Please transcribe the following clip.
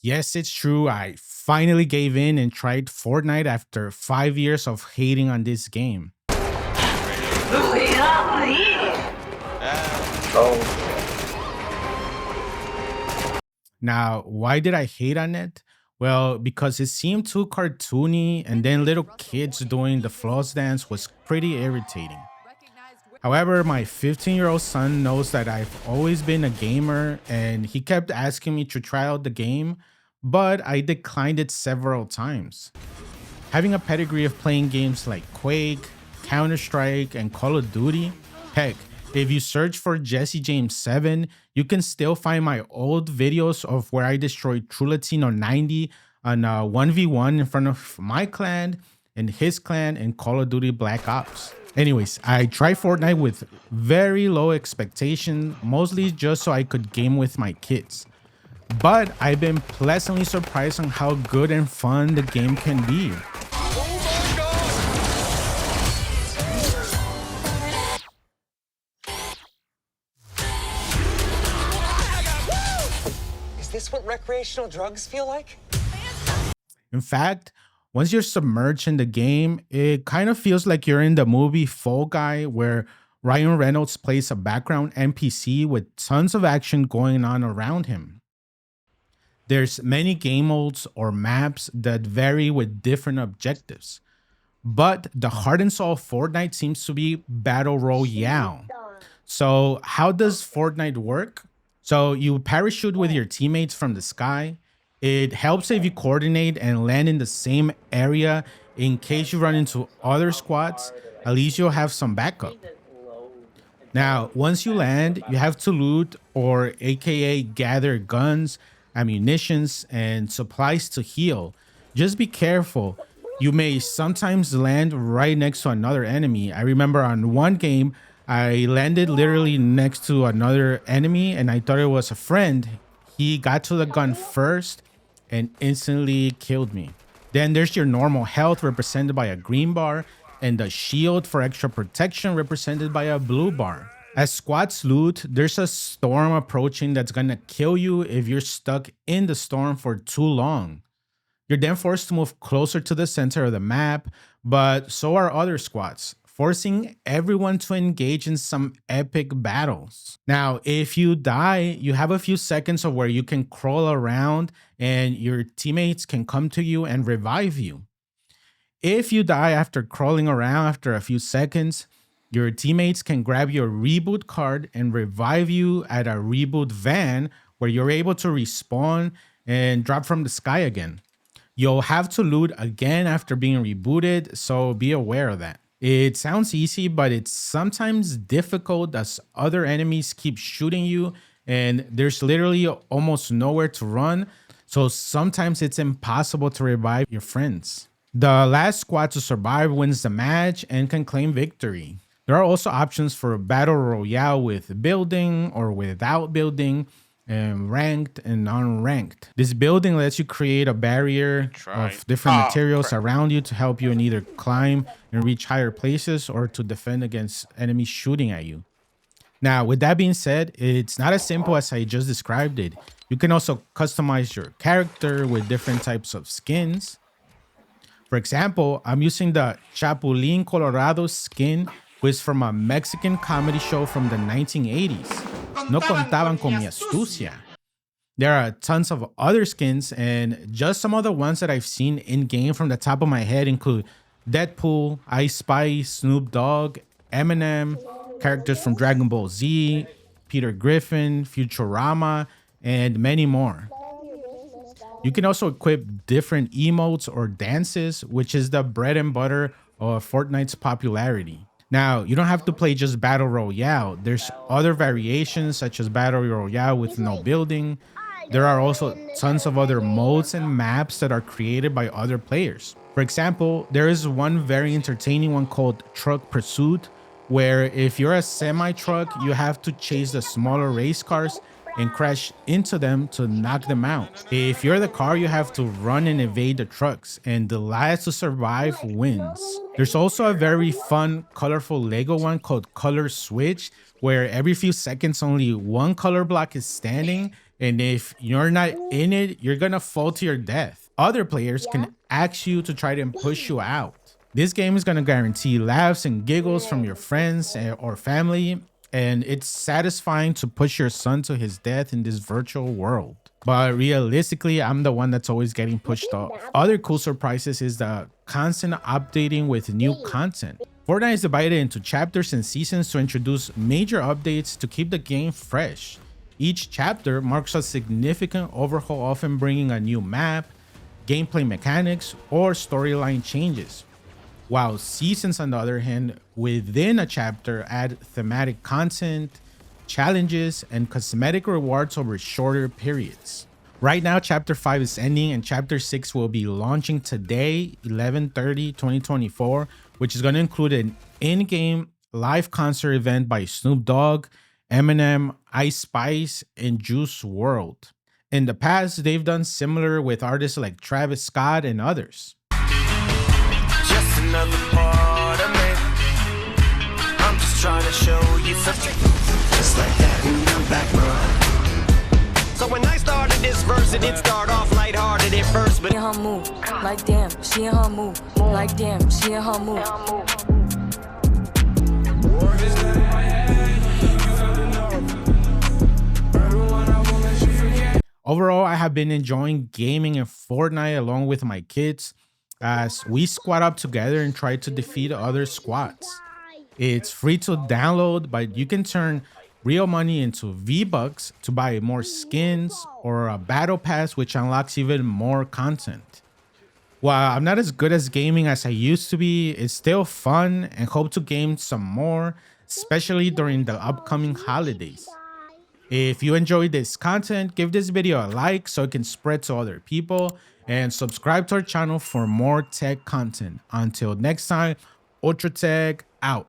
Yes, it's true. I finally gave in and tried Fortnite after 5 years of hating on this game. Really? Oh, Now, why did I hate on it? Well, because it seemed too cartoony, and then little kids doing the floss dance was pretty irritating. However, my 15-year-old son knows that I've always been a gamer, and he kept asking me to try out the game, but I declined it several times. Having a pedigree of playing games like Quake, Counter Strike, and Call of Duty, heck, if you search for Jesse James 7, you can still find my old videos of where I destroyed True Latino 90 on a 1v1 in front of my clan and his clan in Call of Duty Black Ops. Anyways, I tried Fortnite with very low expectation, mostly just so I could game with my kids. But I've been pleasantly surprised on how good and fun the game can be. Is this what recreational drugs feel like? In fact, once you're submerged in the game, it kind of feels like you're in the movie Fall Guy, where Ryan Reynolds plays a background NPC with tons of action going on around him. There's many game modes or maps that vary with different objectives. But the heart and soul of Fortnite seems to be Battle Royale. So, how does Fortnite work? So, you parachute with your teammates from the sky. It helps if you coordinate and land in the same area in case you run into other squads. At least you'll have some backup. Now, once you land, you have to loot or AKA gather guns, ammunitions, and supplies to heal. Just be careful. You may sometimes land right next to another enemy. I remember on one game, I landed literally next to another enemy and I thought it was a friend. He got to the gun first and instantly killed me. Then there's your normal health represented by a green bar and the shield for extra protection represented by a blue bar. As squads loot, there's a storm approaching that's gonna kill you if you're stuck in the storm for too long. You're then forced to move closer to the center of the map, but so are other squads, forcing everyone to engage in some epic battles. Now, if you die, you have a few seconds of where you can crawl around and your teammates can come to you and revive you. If you die after crawling around after a few seconds, your teammates can grab your reboot card and revive you at a reboot van where you're able to respawn and drop from the sky again. You'll have to loot again after being rebooted, so be aware of that. It sounds easy, but it's sometimes difficult as other enemies keep shooting you and there's literally almost nowhere to run, so sometimes it's impossible to revive your friends. The last squad to survive wins the match and can claim victory. There are also options for Battle Royale with building or without building, and ranked and unranked. This building lets you create a barrier of different materials around you to help you in either climb and reach higher places or to defend against enemies shooting at you. Now, with that being said, it's not as simple as I just described it. You can also customize your character with different types of skins. For example, I'm using the Chapulín Colorado skin, which is from a Mexican comedy show from the 1980s. No contaban con mi astucia. There are tons of other skins, and just some of the ones that I've seen in game from the top of my head include Deadpool, Ice Spice, Snoop Dogg, Eminem, characters from Dragon Ball Z, Peter Griffin, Futurama, and many more. You can also equip different emotes or dances, which is the bread and butter of Fortnite's popularity. Now, you don't have to play just Battle Royale. There's other variations such as Battle Royale with no building. There are also tons of other modes and maps that are created by other players. For example, there is one very entertaining one called Truck Pursuit, where if you're a semi-truck, you have to chase the smaller race cars and crash into them to knock them out. If you're the car, you have to run and evade the trucks, and the last to survive wins. There's also a very fun, colorful Lego one called Color Switch, where every few seconds only one color block is standing, And if you're not in it, you're gonna fall to your death. Other players can ask you to try to push you out. This game is gonna guarantee laughs and giggles from your friends or family, and it's satisfying to push your son to his death in this virtual world. But realistically, I'm the one that's always getting pushed off. Other cool surprises is the constant updating with new content. Fortnite is divided into chapters and seasons to introduce major updates to keep the game fresh. Each chapter marks a significant overhaul, often bringing a new map, gameplay mechanics, or storyline changes. While seasons, on the other hand, within a chapter add thematic content, challenges, and cosmetic rewards over shorter periods. Right now, Chapter 5 is ending and Chapter 6 will be launching today, 11/30/2024, which is going to include an in-game live concert event by Snoop Dogg, Eminem, Ice Spice, and Juice WRLD. In the past, they've done similar with artists like Travis Scott and others. Just another part of me. I'm just trying to show you something. Just like that in the background. So when I started this verse, it did start off lighthearted at first, but in her move, like damn, she in her move, like damn, she in her move. Overall, I have been enjoying gaming in Fortnite along with my kids as we squad up together and try to defeat other squads. It's free to download, but you can turn real money into V-Bucks to buy more skins or a battle pass, which unlocks even more content. While I'm not as good as gaming as I used to be, it's still fun and hope to game some more, especially during the upcoming holidays. If you enjoyed this content, give this video a like so it can spread to other people, and subscribe to our channel for more tech content. Until next time, Ultra Tech out.